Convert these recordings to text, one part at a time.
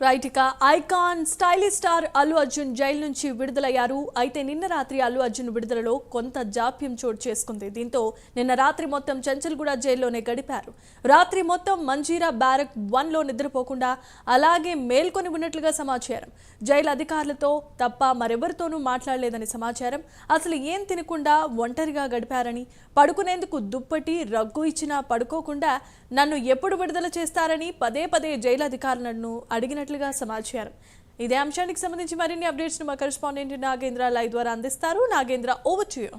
Right ఇక icon stylish star Allu Arjun jail నుంచి విడుదలయ్యారు. అయితే నిన్న రాత్రి అల్లు అర్జున్ విడుదలలో కొంత జాప్యం చోటు చేసుకుంది. దీంతో నిన్న రాత్రి మొత్తం చంచల్గూడ జైల్లోనే గడిపారు. రాత్రి మొత్తం మంజీరా బ్యారక్ 1లో నిద్రపోకుండా అలాగే మేల్కొని ఉన్నట్లుగా సమాచారం. జైలు అధికారులతో తప్ప మరెవరితోనూ మాట్లాడలేదని సమాచారం. అసలు ఏం తినకుండా ఒంటరిగా గడిపారని, పడుకునేందుకు దుప్పటి రగ్గు ఇచ్చినా పడుకోకుండా నన్ను ఎప్పుడు విడుదల చేస్తారని పదే పదే జైలు అధికారులను అడిగినట్లుగా సమాచారం. ఇదే అంశానికి సంబంధించి మరిన్ని అప్డేట్స్ మా కరెస్పాండెంట్ నాగేంద్ర లైవ్ ద్వారా అందిస్తారు. Nagendra, over to you.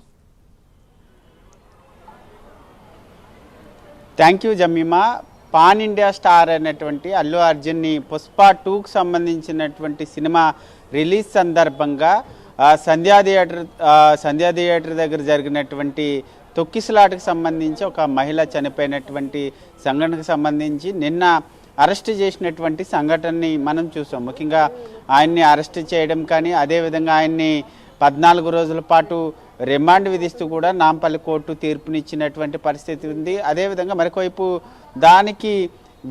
Thank you Jemimah. Pan India star అయినటువంటి అల్లు అర్జున్ని పుష్ప 2కు సంబంధించినటువంటి సినిమా రిలీజ్ సందర్భంగా సంధ్యా థియేటర్ దగ్గర జరిగినటువంటి తొక్కిసలాటకు సంబంధించి ఒక మహిళ చనిపోయినటువంటి సంఘటనకు సంబంధించి నిన్న అరెస్ట్ చేసినటువంటి సంఘటనని మనం చూసాం. ముఖ్యంగా ఆయన్ని అరెస్ట్ చేయడం కానీ, అదేవిధంగా ఆయన్ని 14 రోజుల పాటు రిమాండ్ విధిస్తూ కూడా నాంపల్లి కోర్టు తీర్పునిచ్చినటువంటి పరిస్థితి ఉంది. అదేవిధంగా మరొకవైపు దానికి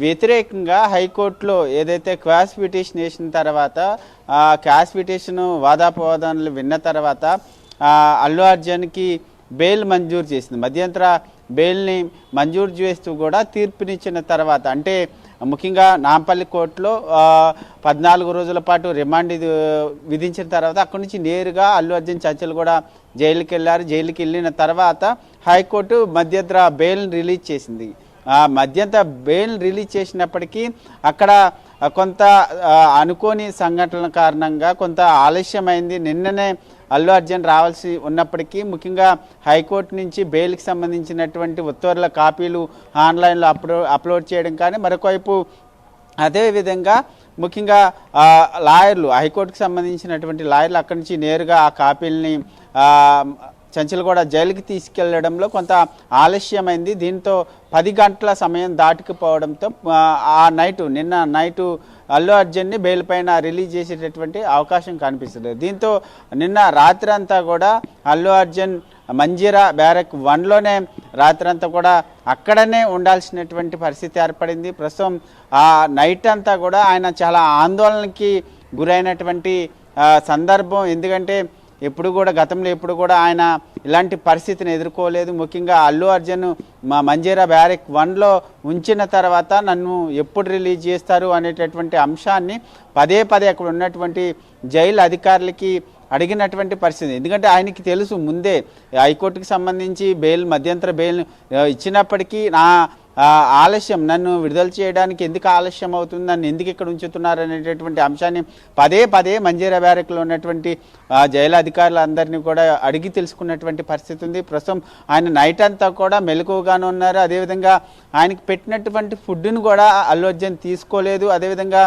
వ్యతిరేకంగా హైకోర్టులో ఏదైతే క్వాష్ పిటిషన్ వేసిన తర్వాత క్వాష్ పిటిషన్ వాదాపోవాదాలు విన్న తర్వాత అల్లు అర్జున్కి బెయిల్ మంజూరు చేసింది. మధ్యంతర బెయిల్ని మంజూరు చేస్తూ కూడా తీర్పునిచ్చిన తర్వాత, అంటే ముఖ్యంగా నాంపల్లి కోర్టులో 14 రోజుల పాటు రిమాండ్ విధించిన తర్వాత అక్కడి నుంచి నేరుగా అల్లు అర్జున్ చంచల్గూడ జైలుకి వెళ్ళారు. జైలుకి వెళ్ళిన తర్వాత హైకోర్టు మధ్యంతర బెయిల్ని రిలీజ్ చేసింది. మధ్యంతర బెయిల్ రిలీజ్ చేసినప్పటికీ అక్కడ కొంత అనుకోని సంఘటనల కారణంగా కొంత ఆలస్యమైంది. నిన్ననే అల్లు అర్జున్ రావాల్సి ఉన్నప్పటికీ ముఖ్యంగా హైకోర్టు నుంచి బెయిల్కి సంబంధించినటువంటి ఉత్తర్వుల కాపీలు ఆన్లైన్లో అప్లోడ్ చేయడం కానీ, మరొకవైపు అదేవిధంగా ముఖ్యంగా లాయర్లు, హైకోర్టుకు సంబంధించినటువంటి లాయర్లు అక్కడి నుంచి నేరుగా ఆ కాపీలని చంచల్గూడ జైలుకి తీసుకెళ్లడంలో కొంత ఆలస్యమైంది. దీంతో 10 గంటల సమయం దాటుకుపోవడంతో నిన్న నైటు అల్లు అర్జున్ని బెయిల్ పైన రిలీజ్ చేసేటటువంటి అవకాశం కనిపిస్తుంది. దీంతో నిన్న రాత్రి అంతా కూడా అల్లు అర్జున్ మంజీరా బ్యారక్ 1లోనే రాత్రంతా కూడా అక్కడనే ఉండాల్సినటువంటి పరిస్థితి ఏర్పడింది. ప్రస్తుతం ఆ నైట్ అంతా కూడా ఆయన చాలా ఆందోళనకి గురైనటువంటి సందర్భం. ఎందుకంటే గతంలో ఎప్పుడు కూడా ఆయన ఇలాంటి పరిస్థితిని ఎదుర్కోలేదు. ముఖ్యంగా అల్లు అర్జున్ మంజీరా బ్యారక్ 1లో ఉంచిన తర్వాత నన్ను ఎప్పుడు రిలీజ్ చేస్తారు అనేటటువంటి అంశాన్ని పదే పదే అక్కడ ఉన్నటువంటి జైలు అధికారులకి అడిగినటువంటి పరిస్థితి. ఎందుకంటే ఆయనకి తెలుసు ముందే హైకోర్టుకి సంబంధించి మధ్యంతర బెయిల్ ఇచ్చినప్పటికీ ఆలస్యం, నన్ను విడుదల చేయడానికి ఎందుకు ఆలస్యం అవుతుంది, నన్ను ఎందుకు ఇక్కడ ఉంచుతున్నారు అనేటటువంటి అంశాన్ని పదే పదే మంజీరా బ్యారక్లో ఉన్నటువంటి జైలు అధికారులందరినీ కూడా అడిగి తెలుసుకున్నటువంటి పరిస్థితి ఉంది. ప్రస్తుతం ఆయన నైట్ అంతా కూడా మెలకువగానే ఉన్నారు. అదేవిధంగా ఆయనకి పెట్టినటువంటి ఫుడ్ని కూడా అల్లు అర్జున్ తీసుకోలేదు. అదేవిధంగా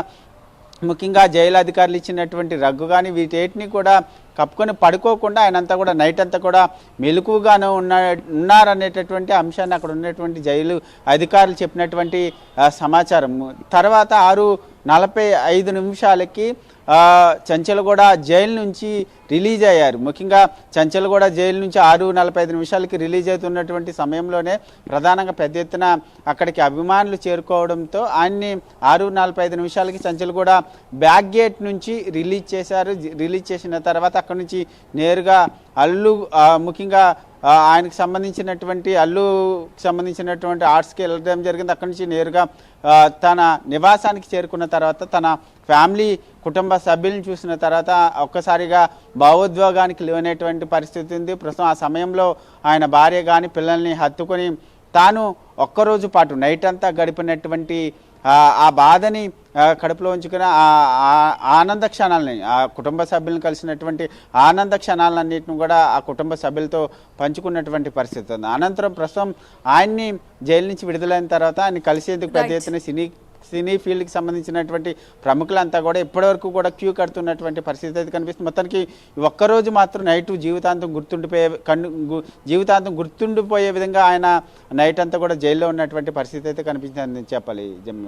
ముఖ్యంగా జైలు అధికారులు ఇచ్చినటువంటి రగ్గు కానీ వీటిని కూడా కప్పుకొని పడుకోకుండా ఆయనంతా కూడా నైట్ అంతా కూడా మెలకువగానే ఉన్నారనేటటువంటి అంశాన్ని అక్కడ ఉన్నటువంటి జైలు అధికారులు చెప్పినటువంటి సమాచారం. తర్వాత 6:45 చంచల్గూడ జైలు నుంచి రిలీజ్ అయ్యారు. ముఖ్యంగా చంచల్గూడ జైలు నుంచి 6:45 రిలీజ్ అవుతున్నటువంటి సమయంలోనే ప్రధానంగా పెద్ద ఎత్తున అక్కడికి అభిమానులు చేరుకోవడంతో ఆయన్ని 6:45 చంచల్గూడ బ్యాక్ గేట్ నుంచి రిలీజ్ చేశారు. రిలీజ్ చేసిన తర్వాత అక్కడి నుంచి నేరుగా ముఖ్యంగా ఆయనకు సంబంధించినటువంటి అల్లుకి సంబంధించినటువంటి ఆర్ట్స్కి వెళ్ళడం జరిగింది. అక్కడి నుంచి నేరుగా తన నివాసానికి చేరుకున్న తర్వాత తన ఫ్యామిలీ కుటుంబ సభ్యులను చూసిన తర్వాత ఒక్కసారిగా భావోద్వేగానికి లోనేటువంటి పరిస్థితి ఉంది. ప్రస్తుతం ఆ సమయంలో ఆయన భార్య కానీ పిల్లల్ని హత్తుకొని తాను ఒక్కరోజు పాటు నైట్ అంతా గడిపినటువంటి ఆ బాధని కడుపులో ఉంచుకుని ఆనంద క్షణాలని, ఆ కుటుంబ సభ్యులను కలిసినటువంటి ఆనంద క్షణాలన్నింటిని కూడా ఆ కుటుంబ సభ్యులతో పంచుకున్నటువంటి పరిస్థితి ఉంది. అనంతరం ప్రస్తుతం ఆయన్ని జైలు నుంచి విడుదలైన తర్వాత ఆయన కలిసేందుకు పెద్ద ఎత్తున సినీ ఫీల్డ్కి సంబంధించినటువంటి ప్రముఖులంతా కూడా ఇప్పటివరకు కూడా క్యూ కడుతున్నటువంటి పరిస్థితి అయితే కనిపిస్తుంది. మొత్తానికి ఒక్కరోజు మాత్రం నైట్ జీవితాంతం గుర్తుండిపోయే విధంగా ఆయన నైట్ అంతా కూడా జైల్లో ఉన్నటువంటి పరిస్థితి అయితే కనిపించిందని చెప్పాలి.